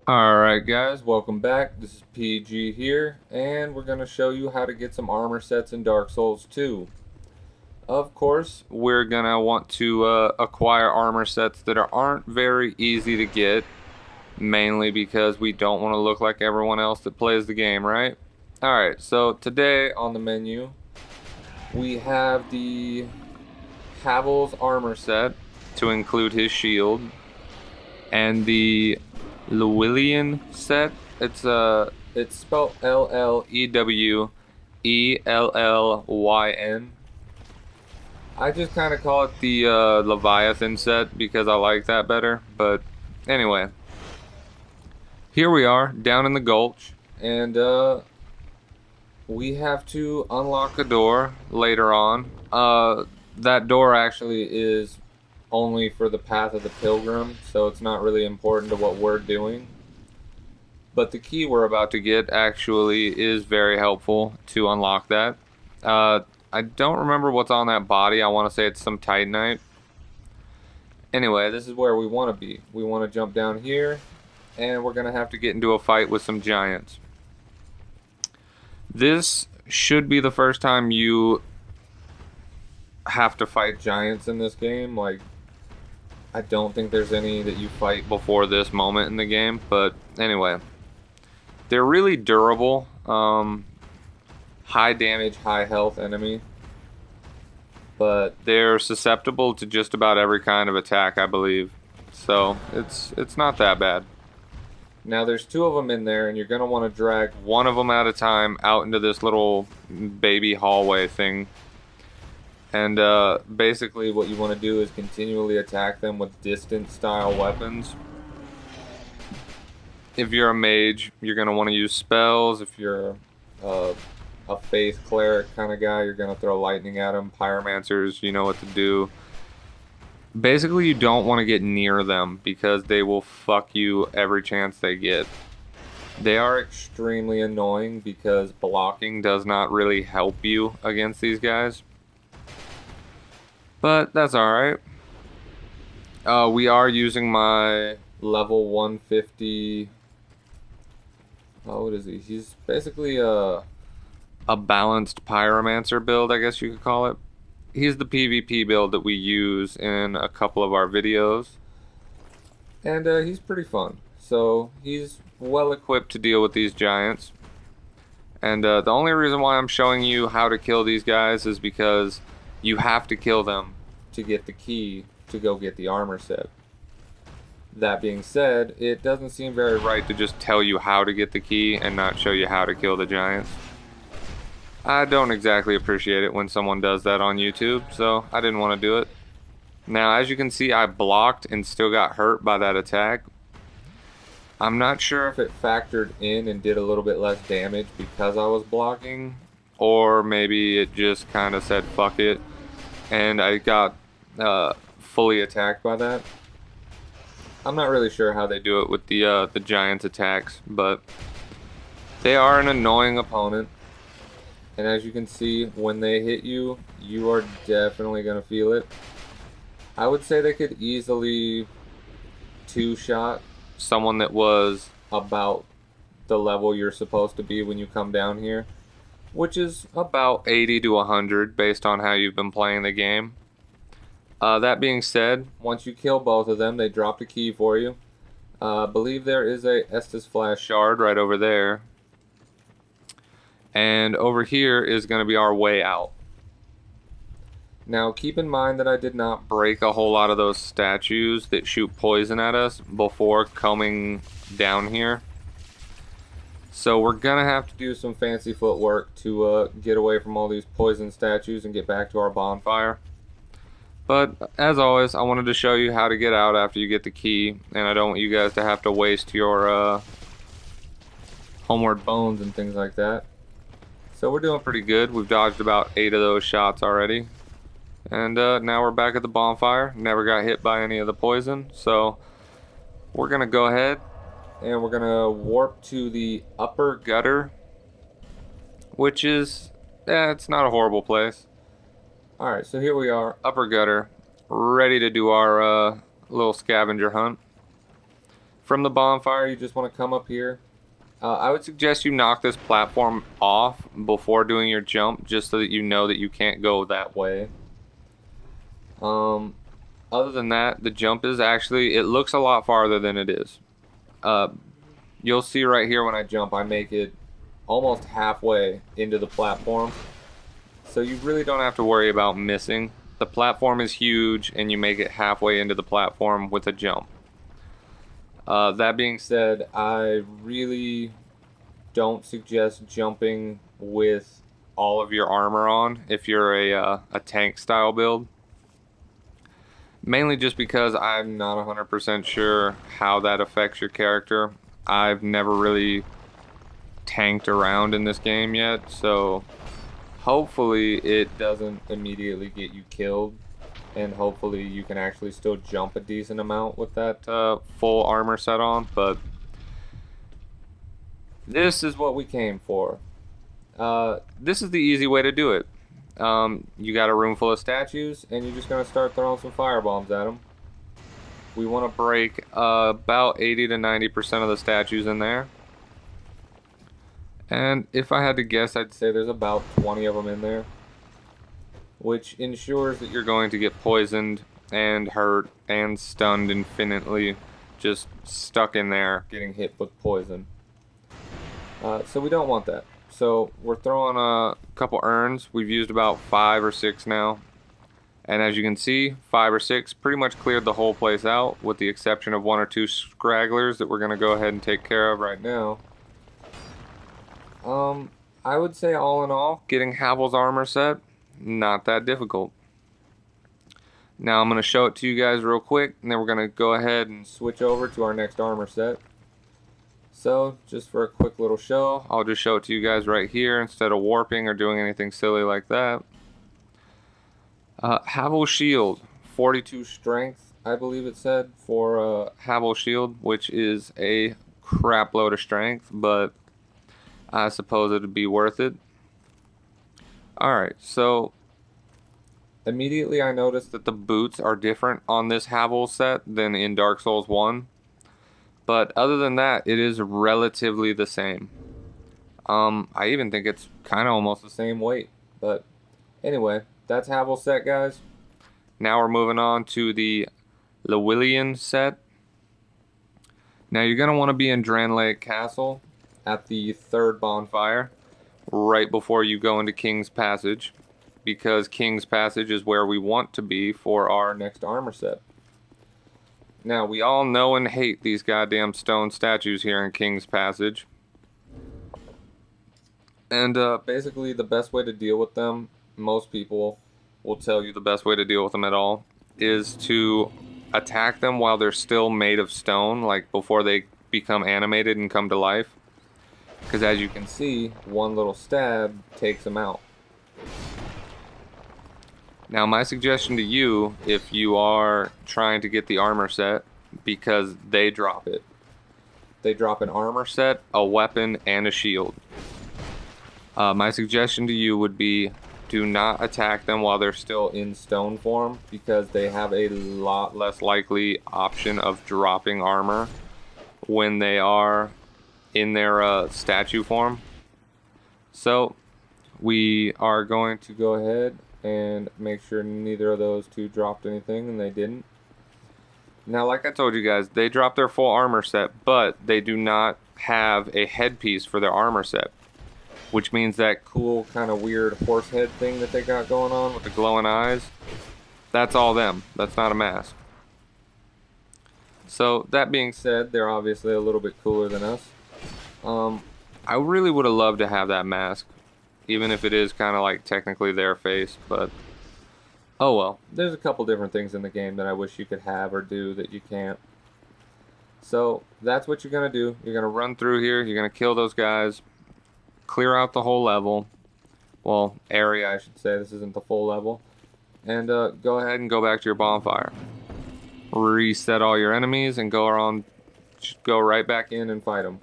Alright guys, welcome back. This is PG here, and we're going to show you how to get some armor sets in Dark Souls 2. Of course, we're going to want to acquire armor sets that aren't very easy to get, mainly because we don't want to look like everyone else that plays the game, right? Alright, so today on the menu, we have the Havel's armor set to include his shield, and the Llewellyn set. It's spelled Llewellyn. I just kind of call it the Leviathan set because I like that better. But anyway, here we are down in the gulch, and we have to unlock a door later on. That door actually is only for the path of the pilgrim, so it's not really important to what we're doing. But the key we're about to get actually is very helpful to unlock that. I don't remember what's on that body. I want to say it's some Titanite. Anyway, this is where we want to be. We want to jump down here, and we're going to have to get into a fight with some giants. This should be the first time you have to fight giants in this game. Like, I don't think there's any that you fight before this moment in the game, but anyway. They're really durable, high damage, high health enemy, but they're susceptible to just about every kind of attack, I believe. So, it's not that bad. Now there's two of them in there, and you're going to want to drag one of them at a time out into this little baby hallway thing. And basically what you want to do is continually attack them with distance style weapons. If you're a mage, you're going to want to use spells. If you're a faith cleric kind of guy, you're going to throw lightning at them. Pyromancers, you know what to do. Basically, you don't want to get near them because they will fuck you every chance they get. They are extremely annoying because blocking does not really help you against these guys. But that's alright. We are using my level 150. Oh, what is he? He's basically a balanced pyromancer build, I guess you could call it. He's the PvP build that we use in a couple of our videos. And he's pretty fun. So he's well equipped to deal with these giants. And the only reason why I'm showing you how to kill these guys is because you have to kill them to get the key to go get the armor set. That being said, it doesn't seem very right to just tell you how to get the key and not show you how to kill the giants. I don't exactly appreciate it when someone does that on YouTube, so I didn't want to do it. Now, as you can see, I blocked and still got hurt by that attack. I'm not sure if it factored in and did a little bit less damage because I was blocking, or maybe it just kind of said fuck it and I got fully attacked by that. I'm not really sure how they do it with the giants attacks, but they are an annoying opponent. And as you can see, when they hit you, you are definitely going to feel it. I would say they could easily two-shot someone that was about the level you're supposed to be when you come down here, which is about 80 to 100 based on how you've been playing the game. That being said, once you kill both of them, they drop the key for you. I believe there is a Estus Flash shard right over there. And over here is going to be our way out. Now keep in mind that I did not break a whole lot of those statues that shoot poison at us before coming down here. So we're going to have to do some fancy footwork to get away from all these poison statues and get back to our bonfire. But as always, I wanted to show you how to get out after you get the key. And I don't want you guys to have to waste your homeward bones and things like that. So we're doing pretty good. We've dodged about 8 of those shots already. And now we're back at the bonfire. Never got hit by any of the poison. So we're going to go ahead and we're going to warp to the upper gutter. Which is, it's not a horrible place. Alright, so here we are, upper gutter. Ready to do our little scavenger hunt. From the bonfire, you just want to come up here. I would suggest you knock this platform off before doing your jump, just so that you know that you can't go that way. Other than that, the jump is actually, it looks a lot farther than it is. You'll see right here when I jump, I make it almost halfway into the platform. So you really don't have to worry about missing. The platform is huge, and you make it halfway into the platform with a jump. That being said, I really don't suggest jumping with all of your armor on if you're a tank style build. Mainly just because I'm not 100% sure how that affects your character. I've never really tanked around in this game yet, so hopefully it doesn't immediately get you killed, and hopefully you can actually still jump a decent amount with that full armor set on. But this is what we came for. This is the easy way to do it. You got a room full of statues, and you're just going to start throwing some firebombs at them. We want to break about 80 to 90% of the statues in there. And if I had to guess, I'd say there's about 20 of them in there, which ensures that you're going to get poisoned and hurt and stunned infinitely, just stuck in there getting hit with poison. So we don't want that. So we're throwing a couple urns. We've used about 5 or 6 now. And as you can see, 5 or 6 pretty much cleared the whole place out, with the exception of 1 or 2 scragglers that we're going to go ahead and take care of right now. I would say all in all, getting Havel's armor set, not that difficult. Now I'm going to show it to you guys real quick, and then we're going to go ahead and switch over to our next armor set. So, just for a quick little show, I'll just show it to you guys right here instead of warping or doing anything silly like that. Havel shield, 42 strength, I believe it said, for Havel shield, which is a crap load of strength, but I suppose it would be worth it. Alright, so immediately I noticed that the boots are different on this Havel set than in Dark Souls 1. But other than that, it is relatively the same. I even think it's kind of almost the same weight. But anyway, that's Havel set, guys. Now we're moving on to the Llewellyn set. Now you're going to want to be in Lake Castle at the 3rd bonfire, right before you go into King's Passage, because King's Passage is where we want to be for our next armor set. Now, we all know and hate these goddamn stone statues here in King's Passage. And basically the best way to deal with them, most people will tell you the best way to deal with them at all, is to attack them while they're still made of stone, like before they become animated and come to life. Because as you can see, one little stab takes them out. Now my suggestion to you, if you are trying to get the armor set, because they drop it. They drop an armor set, a weapon, and a shield. My suggestion to you would be, do not attack them while they're still in stone form, because they have a lot less likely option of dropping armor when they are in their statue form. So we are going to go ahead and make sure neither of those two dropped anything, and they didn't. Now, like I told you guys, they dropped their full armor set, but they do not have a headpiece for their armor set, which means that cool kind of weird horse head thing that they got going on with the glowing eyes, that's all them. That's not a mask. So that being said, they're obviously a little bit cooler than us. I really would have loved to have that mask, even if it is kind of like technically their face, but oh well. There's a couple different things in the game that I wish you could have or do that you can't. So that's what you're going to do. You're going to run through here, you're going to kill those guys, clear out the whole level. Well, area I should say, this isn't the full level. And go ahead and go back to your bonfire. Reset all your enemies and go right back in and fight them.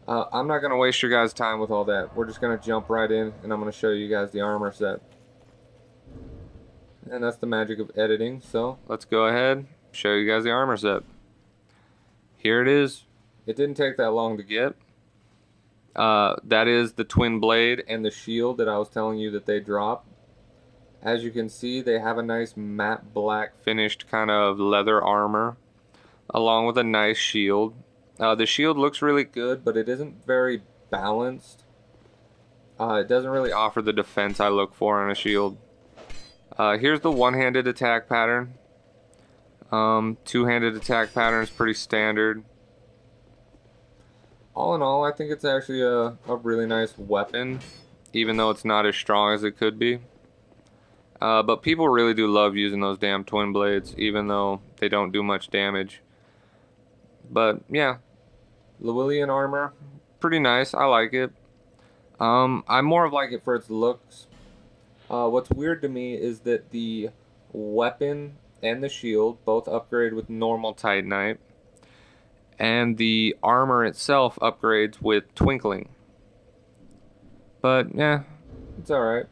I'm not going to waste your guys' time with all that. We're just going to jump right in, and I'm going to show you guys the armor set. And that's the magic of editing, so let's go ahead, show you guys the armor set. Here it is. It didn't take that long to get. That is the twin blade and the shield that I was telling you that they drop. As you can see, they have a nice matte black finished kind of leather armor, along with a nice shield. The shield looks really good, but it isn't very balanced. It doesn't really offer the defense I look for in a shield. Here's the one-handed attack pattern. Two-handed attack pattern is pretty standard. All in all, I think it's actually a really nice weapon, even though it's not as strong as it could be. But people really do love using those damn twin blades, even though they don't do much damage. But yeah, Llewellyn armor, pretty nice. I like it. I more of like it for its looks. What's weird to me is that the weapon and the shield both upgrade with normal Titanite, and the armor itself upgrades with twinkling. But yeah, it's alright.